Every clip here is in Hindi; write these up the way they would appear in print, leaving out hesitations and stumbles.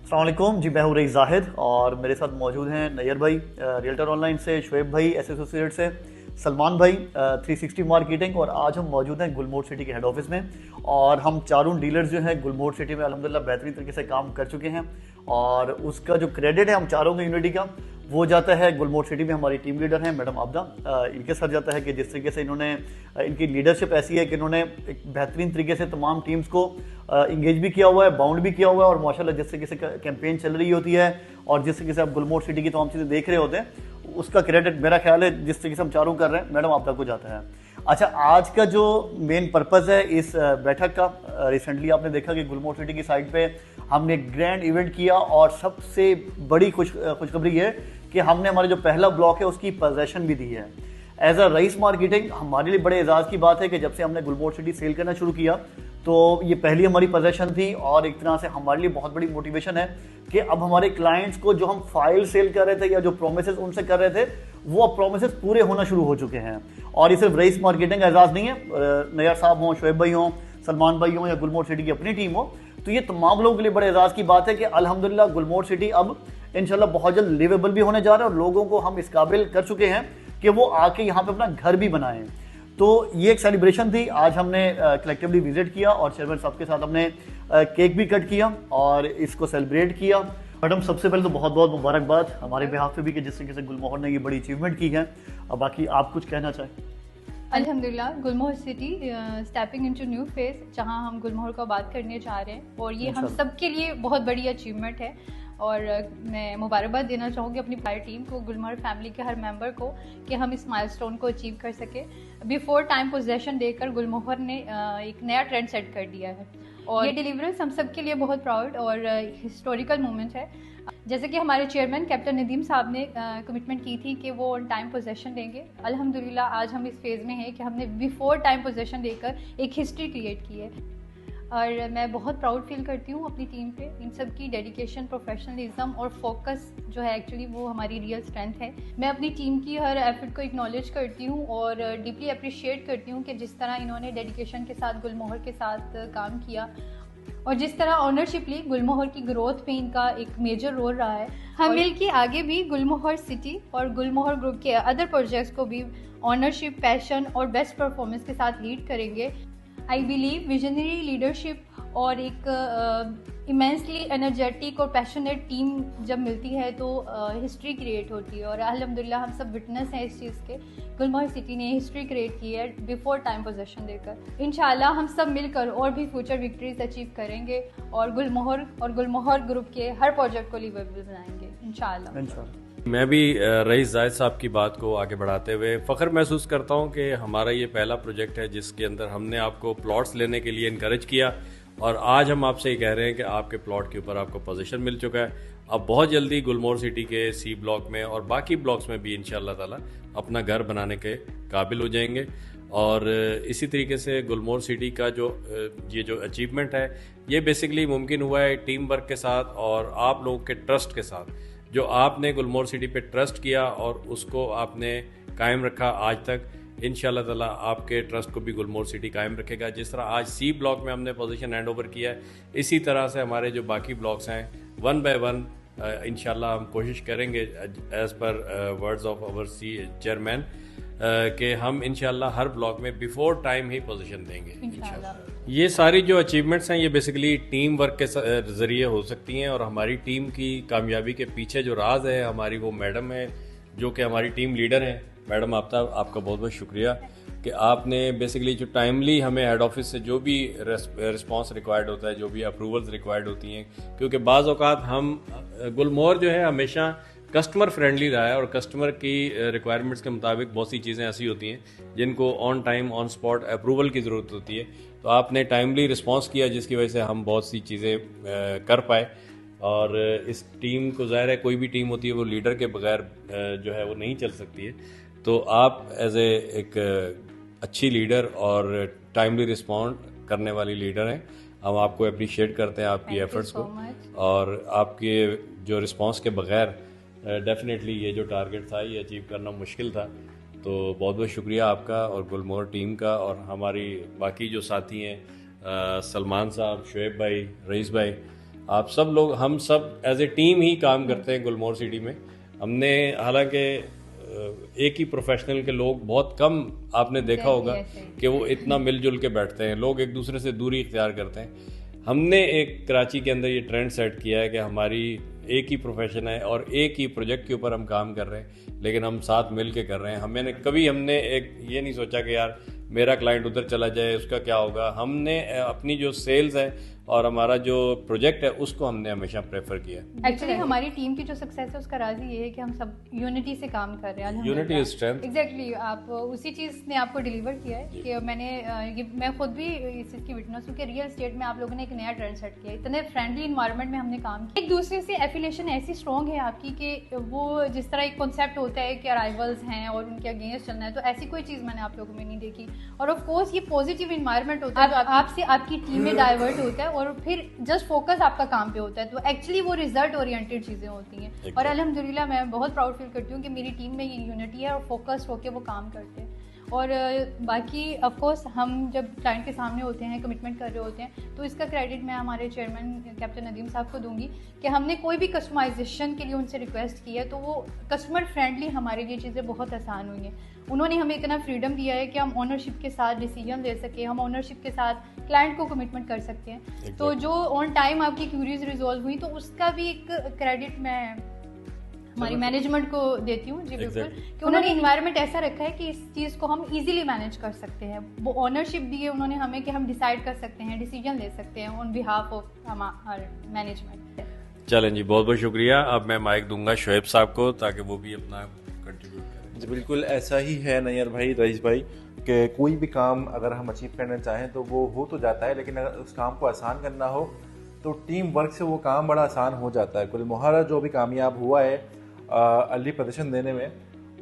अस्सलाम वालेकुम जी, मैं हूँ रईस जाहिद और मेरे साथ मौजूद हैं नैयर भाई रियल्टर ऑनलाइन से, शुएब भाई एसोसिएट से, सलमान भाई 360 मार्केटिंग, और आज हम मौजूद हैं गुलमोहर सिटी के हेड ऑफिस में। और हम चारों डीलर्स जो हैं गुलमोहर सिटी में अल्हम्दुलिल्लाह बेहतरीन तरीके से काम कर चुके हैं, और उसका जो क्रेडिट है हम चारों की यूनिटी का वो जाता है गुलमोहर सिटी में हमारी टीम लीडर हैं मैडम आबदा, इनके साथ जाता है कि जिस तरीके से इन्होंने इनकी लीडरशिप ऐसी है कि इन्होंने एक बेहतरीन तरीके से तमाम टीम्स को इंगेज भी किया हुआ है, बाउंड भी किया हुआ है, और माशाल्लाह जिस तरीके से कैंपेन चल रही होती है और जिस तरीके से आप गुलमोहर सिटी की तमाम चीज़ें देख रहे होते हैं, उसका क्रेडिट मेरा ख्याल है जिस तरीके से हम चारों कर रहे हैं मैडम आबदा को जाता है। अच्छा, आज का जो मेन पर्पज़ है इस बैठक का, रिसेंटली आपने देखा कि गुलमोहर सिटी की साइड पे हमने एक ग्रैंड इवेंट किया, और सबसे बड़ी खुशखबरी है कि हमने हमारे जो पहला ब्लॉक है उसकी पोजेसन भी दी है। एज अ रईस मार्केटिंग हमारे लिए बड़े एजाज़ की बात है कि जब से हमने गुलमोहर सिटी सेल करना शुरू किया तो ये पहली हमारी पोजेसन थी, और एक तरह से हमारे लिए बहुत बड़ी मोटिवेशन है कि अब हमारे क्लाइंट्स को जो हम फाइल सेल कर रहे थे या जो प्रोमिसेस उनसे कर रहे थे वो अब प्रोमिसेस पूरे होना शुरू हो चुके हैं। और ये सिर्फ रईस मार्केटिंग का एजाज़ नहीं है, नैयर साहब हों, शुएब भाई हों, सलमान भाई हों या गुलमोहर सिटी की अपनी टीम हो, तो ये तमाम लोगों के लिए बड़े एजाज़ की बात है कि अल्हम्दुलिल्लाह गुलमोहर सिटी अब इंशाल्लाह बहुत जल्द लिवेबल भी होने जा रहा है, और लोगों को हम इस काबिल कर चुके हैं कि वो आके यहाँ पे अपना घर भी बनाएं। तो ये एक सेलिब्रेशन थी, आज हमने कलेक्टिवली विजिट किया और चेयरमैन साहब के साथ हमने केक भी कट किया और इसको सेलिब्रेट किया। मैडम, सबसे पहले तो बहुत बहुत मुबारकबाद हमारे बिहाफ पे भी कि जिस तरीके से गुलमोहर ने ये बड़ी अचीवमेंट की है। अब बाकी आप कुछ कहना चाहें? अल्हम्दुलिल्लाह Gulmohar city stepping into new phase, जहां हम गुलमोहर का बात करने जा रहे हैं, और ये हम सब के लिए बहुत बड़ी अचीवमेंट है। और मैं मुबारकबाद देना चाहूँगी अपनी पूरी टीम को, गुलमोहर फैमिली के हर मेंबर को, कि हम इस माइलस्टोन को अचीव कर सके। बिफोर टाइम पोजेसन देकर गुलमोहर ने एक नया ट्रेंड सेट कर दिया है, और ये डिलीवरेंस हम सब के लिए बहुत प्राउड और हिस्टोरिकल मोमेंट है। जैसे कि हमारे चेयरमैन कैप्टन नदीम साहब ने कमिटमेंट की थी कि वो ऑन टाइम पोजेसन देंगे। अल्हम्दुलिल्लाह आज हम इस फेज़ में हैं कि हमने बिफोर टाइम पोजेसन देकर एक हिस्ट्री क्रिएट की है, और मैं बहुत प्राउड फील करती हूँ अपनी टीम पे। इन सब की डेडिकेशन, प्रोफेशनलिज्म और फोकस जो है एक्चुअली वो हमारी रियल स्ट्रेंथ है। मैं अपनी टीम की हर एफर्ट को एक्नॉलेज करती हूँ और डीपली अप्रिशिएट करती हूँ कि जिस तरह इन्होंने डेडिकेशन के साथ गुलमोहर के साथ काम किया, और जिस तरह ऑनरशिप ली, गुलमोहर की ग्रोथ में इनका एक मेजर रोल रहा है। हम मिलकर आगे भी गुलमोहर सिटी और गुलमोहर ग्रुप के अदर प्रोजेक्ट्स को भी ऑनरशिप, पैशन और बेस्ट परफॉर्मेंस के साथ लीड करेंगे। आई बिलीव विजनरी लीडरशिप और एक इमेंसली एनर्जेटिक और पैशनेट टीम जब मिलती है तो हिस्ट्री क्रिएट होती है, और अल्हम्दुलिल्लाह हम सब विटनेस हैं इस चीज़ के। गुलमोहर सिटी ने हिस्ट्री क्रिएट की है बिफोर टाइम पोजेसन देकर। इंशाल्लाह हम सब मिलकर और भी फ्यूचर विक्ट्रीज अचीव करेंगे और गुलमोहर ग्रुप के हर प्रोजेक्ट को लिवेबल बनाएंगे इंशाल्लाह। मैं भी रईस जाहिद साहब की बात को आगे बढ़ाते हुए फ़ख्र महसूस करता हूं कि हमारा ये पहला प्रोजेक्ट है जिसके अंदर हमने आपको प्लॉट्स लेने के लिए इनकरेज किया, और आज हम आपसे ये कह रहे हैं कि आपके प्लॉट के ऊपर आपको पोजीशन मिल चुका है। अब बहुत जल्दी गुलमोहर सिटी के सी ब्लॉक में और बाकी ब्लॉक्स में भी इंशाअल्लाह ताला अपना घर बनाने के काबिल हो जाएंगे। और इसी तरीके से गुलमोहर सिटी का ये जो अचीवमेंट है ये बेसिकली मुमकिन हुआ है टीम वर्क के साथ और आप लोगों के ट्रस्ट के साथ। जो आपने गुलमोहर सिटी पे ट्रस्ट किया और उसको आपने कायम रखा आज तक, इंशाल्लाह ताला आपके ट्रस्ट को भी गुलमोहर सिटी कायम रखेगा। जिस तरह आज सी ब्लॉक में हमने पोजीशन हैंड ओवर किया है, इसी तरह से हमारे जो बाकी ब्लॉक्स हैं वन बाय वन इंशाल्लाह हम कोशिश करेंगे as per words of our सी चेयरमैन कि हम इंशाल्लाह हर ब्लॉक में बिफोर टाइम ही पोजीशन देंगे इंशाल्लाह। ये सारी जो अचीवमेंट्स हैं ये बेसिकली टीम वर्क के ज़रिए हो सकती हैं, और हमारी टीम की कामयाबी के पीछे जो राज है हमारी वो मैडम है जो कि हमारी टीम लीडर हैं। मैडम आपका बहुत बहुत शुक्रिया कि आपने बेसिकली जो टाइमली हमें हेड ऑफिस से जो भी रिस्पांस रिक्वायर्ड होता है, जो भी अप्रूवल्स रिक्वायर्ड होती हैं, क्योंकि बाज़ औक़ात हम गुलमोहर जो है हमेशा कस्टमर फ्रेंडली रहा है और कस्टमर की रिक्वायरमेंट्स के मुताबिक बहुत सी चीज़ें ऐसी होती हैं जिनको on time on spot approval की ज़रूरत होती है। तो आपने टाइमली रिस्पांस किया जिसकी वजह से हम बहुत सी चीज़ें कर पाए। और इस टीम को ज़ाहिर है कोई भी टीम होती है वो लीडर के बगैर जो है वो नहीं चल सकती है। तो आप एज एक अच्छी लीडर और टाइमली रिस्पॉन्ड करने वाली लीडर हैं। हम आपको अप्रिशिएट करते हैं आपकी एफर्ट्स को, और आपके जो रिस्पांस के बगैर डेफिनेटली ये जो टारगेट था ये अचीव करना मुश्किल था। तो बहुत बहुत शुक्रिया आपका और गुलमोहर टीम का, और हमारी बाकी जो साथी हैं सलमान साहब, शुएब भाई, रईस भाई, आप सब लोग, हम सब एज ए टीम ही काम करते हैं गुलमोहर सिटी में। हमने हालांकि एक ही प्रोफेशनल के लोग बहुत कम आपने देखा होगा कि वो इतना मिलजुल के बैठते हैं, लोग एक दूसरे से दूरी इख्तियार करते हैं। हमने एक कराची के अंदर ये ट्रेंड सेट किया है कि हमारी एक ही प्रोफेशन है और एक ही प्रोजेक्ट के ऊपर हम काम कर रहे हैं, लेकिन हम साथ मिल के कर रहे हैं। हमने एक ये नहीं सोचा कि यार मेरा क्लाइंट उधर चला जाए उसका क्या होगा। हमने अपनी जो सेल्स है और हमारा जो प्रोजेक्ट है उसको हमने हमेशा प्रेफर किया। एक्चुअली हमारी टीम की जो सक्सेस है उसका राज ये है कि हम सब यूनिटी से काम कर रहे हैं। Unity is strength. एग्जैक्टली, आप उसी चीज़ ने आपको डिलीवर किया है कि मैं खुद भी इस चीज़ की विटनेस हूँ कि रियल एस्टेट में आप लोगों ने एक नया ट्रेंड सेट किया। इतने फ्रेंडली इन्वायरमेंट में हमने काम किया, एक दूसरे से एफिलिएशन ऐसी स्ट्रॉन्ग है आपकी कि वो जिस तरह एक कॉन्सेप्ट होता है कि अराइवल्स हैं और उनके अगेंस्ट चलना है, तो ऐसी कोई चीज़ मैंने आप लोगों में नहीं देखी। और ऑफ कोर्स ये पॉजिटिव इन्वायरमेंट होता है, आपसे आपकी टीम में डाइवर्ट होता है और फिर जस्ट फोकस आपका काम पे होता है, तो एक्चुअली वो रिजल्ट ओरिएंटेड चीज़ें होती हैं। और अल्हम्दुलिल्लाह मैं बहुत प्राउड फील करती हूँ कि मेरी टीम में ये यूनिटी है और फोकस्ड होकर वो काम करते हैं। और बाकी ऑफ कोर्स हम जब क्लाइंट के सामने होते हैं, कमिटमेंट कर रहे होते हैं, तो इसका क्रेडिट मैं हमारे चेयरमैन कैप्टन नदीम साहब को दूंगी कि हमने कोई भी कस्टमाइजेशन के लिए उनसे रिक्वेस्ट की है तो वो कस्टमर फ्रेंडली हमारे लिए चीज़ें बहुत आसान हुई हैं। उन्होंने हमें इतना फ्रीडम दिया है कि हम ओनरशिप के साथ डिसीजन ले सके, हम ओनरशिप के साथ क्लाइंट को कमिटमेंट कर सकते हैं। तो जो ऑन टाइम आपकी क्यूरीज रिजॉल्व हुई, तो उसका भी एक क्रेडिट मैं हमारी मैनेजमेंट को देती हूँ। जी बिल्कुल, कि उन्होंने इन्वायरमेंट ऐसा रखा है कि इस चीज़ को हम इजीली मैनेज कर सकते हैं। वो ओनरशिप दी है उन्होंने हमें कि हम डिसाइड कर सकते हैं, डिसीजन ले सकते हैं ऑन बिहाफ ऑफ हमारे मैनेजमेंट। चलें जी, बहुत बहुत शुक्रिया। अब मैं माइक दूंगा शोएब साहब को ताकि वो भी अपना कंट्रीब्यूट करें। जी बिल्कुल, ऐसा ही है नैयर भाई, रईस भाई, कि कोई भी काम अगर हम अचीव करना चाहें तो वो हो तो जाता है, लेकिन अगर उस काम को आसान करना हो तो टीम वर्क से वो काम बड़ा आसान हो जाता है। गुलमोहर जो भी कामयाब हुआ है अर्ली प्रदर्शन देने में,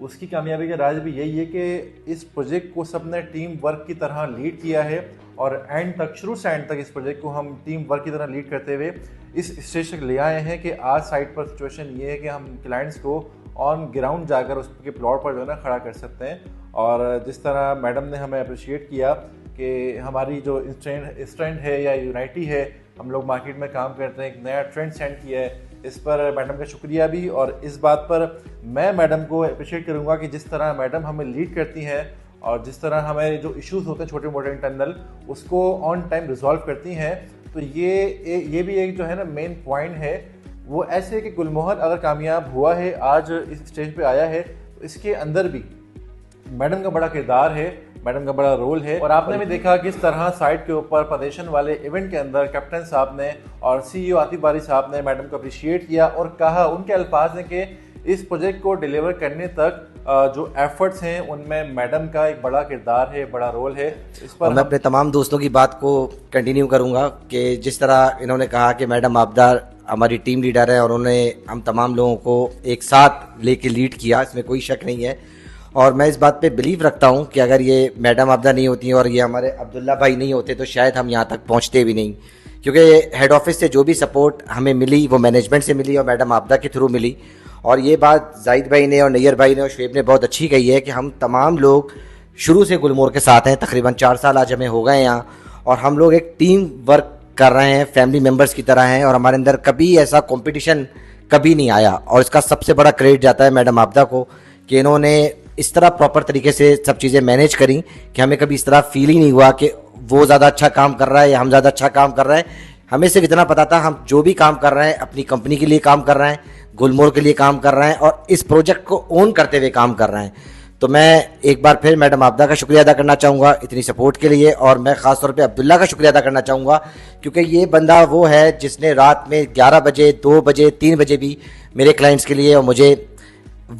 उसकी कामयाबी का राज भी यही है कि इस प्रोजेक्ट को सबने टीम वर्क की तरह लीड किया है और एंड तक, शुरू से एंड तक इस प्रोजेक्ट को हम टीम वर्क की तरह लीड करते हुए इस स्टेज तक ले आए हैं कि आज साइट पर सिचुएशन ये है कि हम क्लाइंट्स को ऑन ग्राउंड जाकर उसके प्लॉट पर जो है ना खड़ा कर सकते हैं। और जिस तरह मैडम ने हमें अप्रिशिएट किया कि हमारी जो स्ट्रेंथ है या यूनाइटी है, हम लोग मार्केट में काम करते हैं, एक नया ट्रेंड सेट किया है, इस पर मैडम का शुक्रिया भी। और इस बात पर मैं मैडम को अप्रिशिएट करूंगा कि जिस तरह मैडम हमें लीड करती हैं और जिस तरह हमें जो इश्यूज होते हैं छोटे मोटे इंटरनल, उसको ऑन टाइम रिजॉल्व करती हैं। तो ये भी एक जो है ना मेन पॉइंट है, वो ऐसे कि गुलमोहर अगर कामयाब हुआ है, आज इस स्टेज पे आया है, तो इसके अंदर भी मैडम का बड़ा किरदार है, मैडम का बड़ा रोल है। और आपने भी देखा किस तरह साइट के ऊपर प्रदर्शन वाले इवेंट के अंदर कैप्टन साहब ने और CEO आतिफ बारी साहब ने मैडम को अप्रिशिएट किया और कहा, उनके अल्फाज हैं कि इस प्रोजेक्ट को डिलीवर करने तक जो एफर्ट्स हैं उनमें मैडम का एक बड़ा किरदार है, बड़ा रोल है। इस पर मैं अपने तमाम दोस्तों की बात को कंटिन्यू करूंगा कि जिस तरह इन्होंने कहा कि मैडम आबदार हमारी टीम लीडर है और उन्होंने हम तमाम लोगों को एक साथ लेके लीड किया, इसमें कोई शक नहीं है। और मैं इस बात पे बिलीव रखता हूँ कि अगर ये मैडम आबदा नहीं होती और ये हमारे अब्दुल्ला भाई नहीं होते तो शायद हम यहाँ तक पहुँचते भी नहीं, क्योंकि हेड ऑफिस से जो भी सपोर्ट हमें मिली वो मैनेजमेंट से मिली और मैडम आबदा के थ्रू मिली। और ये बात जाहिद भाई ने और नैयर भाई ने और शुएब ने बहुत अच्छी कही है कि हम तमाम लोग शुरू से गुलमोहर के साथ हैं, तकरीबन 4 साल आज हमें हो गए यहाँ, और हम लोग एक टीम वर्क कर रहे हैं, फैमिली मेम्बर्स की तरह हैं, और हमारे अंदर कभी ऐसा कंपटीशन कभी नहीं आया। और इसका सबसे बड़ा क्रेडिट जाता है मैडम आबदा को कि इन्होंने इस तरह प्रॉपर तरीके से सब चीज़ें मैनेज करी कि हमें कभी इस तरह फील ही नहीं हुआ कि वो ज़्यादा अच्छा काम कर रहा है या हम ज़्यादा अच्छा काम कर रहे हैं। हमें सिर्फ इतना पता था हम जो भी काम कर रहे हैं अपनी कंपनी के लिए काम कर रहे हैं, गुलमोहर के लिए काम कर रहे हैं और इस प्रोजेक्ट को ओन करते हुए काम कर रहे हैं। तो मैं एक बार फिर मैडम आबदा का शुक्रिया अदा करना चाहूँगा इतनी सपोर्ट के लिए, और मैं ख़ास तौर पे अब्दुल्ला का शुक्रिया अदा करना चाहूँगा क्योंकि ये बंदा वो है जिसने रात में 11 बजे, 2 बजे, 3 बजे भी मेरे क्लाइंट्स के लिए और मुझे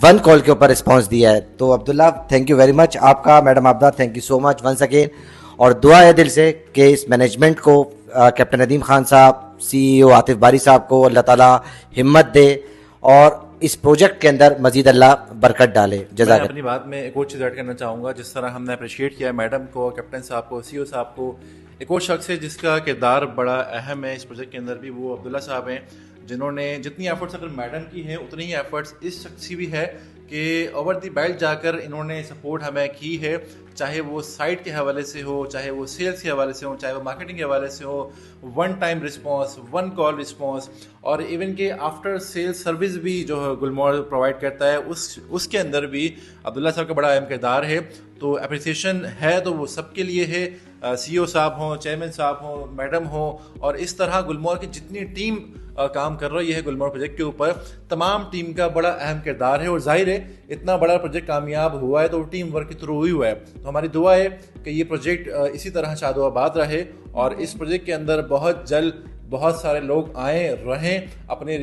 1 कॉल के ऊपर रिस्पांस दिया है। तो Abdullah thank you very much आपका, madam Aabda thank you so much once again. और दुआ है दिल से कि इस मैनेजमेंट को कैप्टन नदीम खान साहब, CEO आतिफ बारी साहब को अल्लाह ताला हिम्मत दे और इस प्रोजेक्ट के अंदर मजीद अल्लाह बरकत डाले। मैं अपनी बात में एक और चीज़ ऐड करना चाहूँगा, जिस तरह हमने अप्रिशिएट किया मैडम को, कैप्टन साहब को, CEO साहब को, एक और शख्स है जिसका किरदार बड़ा अहम है इस प्रोजेक्ट के अंदर भी, वो अब्दुल्ला साहब हैं, जिन्होंने जितनी एफर्ट्स अगर मैडम की हैं उतनी ही एफर्ट्स इस शख्स की भी है कि ओवर द बेल्ट जाकर इन्होंने सपोर्ट हमें की है, चाहे वो साइट के हवाले से हो, चाहे वो सेल्स के हवाले से हो, चाहे वो मार्केटिंग के हवाले से हो, one time response, one call response, और इवन के आफ्टर सेल्स सर्विस भी जो है गुलमोहर प्रोवाइड करता है, उसके अंदर भी अब्दुल्ला साहब का बड़ा अहम किरदार है। तो अप्रिसिएशन है तो वो सबके लिए है, CEO साहब हों, चेयरमैन साहब हों, मैडम हो, और इस तरह गुलमोहर की जितनी टीम काम कर रही है गुलमोहर प्रोजेक्ट के ऊपर, तमाम टीम का बड़ा अहम किरदार है। और जाहिर है इतना बड़ा प्रोजेक्ट कामयाब हुआ है तो टीम वर्क के थ्रू ही हुआ है। तो हमारी दुआ है कि ये प्रोजेक्ट इसी तरह शादोआबाद रहे और इस प्रोजेक्ट के अंदर बहुत जल्द बहुत सारे लोग आए रहें, अपने